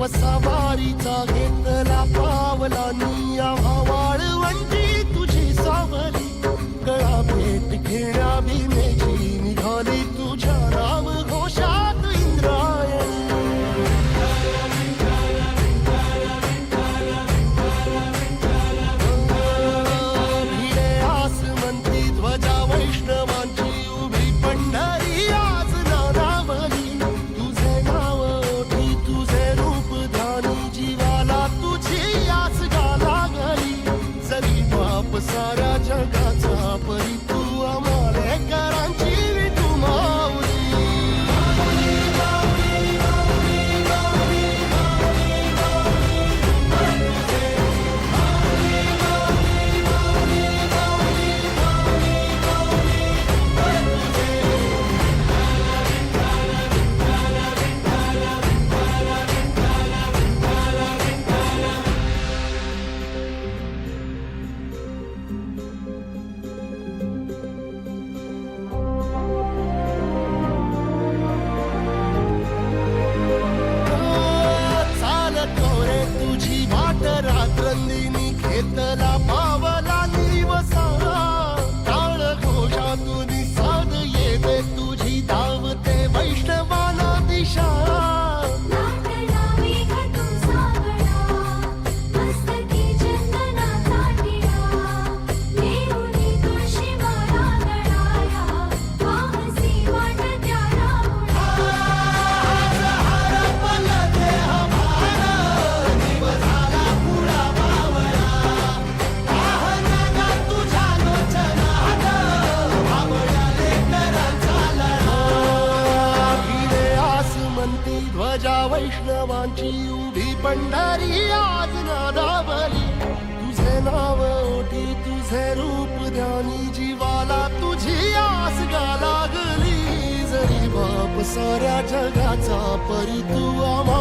सवारीचा घेतला पावला निया वाळवंटी तुझी सावली गळा भेट घेण्या भीमेची निघाली तुझ्या नाम घोषात इंद्रायणी भिडे आसमंती ध्वजा वैष्णवांची उभी पंढरी आज नानावली तुझे नाव ओठी तुझे रूप ध्यानी जीवाला तुझी आस गाला गली जरी बाप साऱ्या जगाचा परी तू आम्हाले करांची विठू माऊली तुझी वाट रात्रंदिनी घेतला पावला दिवसा टाळ घोषातून साध येते तुझी धावते वैष्णवाला दिशा ध्वजा वैष्णवांची उभी पंढरी आज नादावली तुझे नाव ओठी तुझे रूप ध्यानी जीवाला तुझी आस गा लागली जरी बाप साऱ्या जगाचा परी तू आम्हा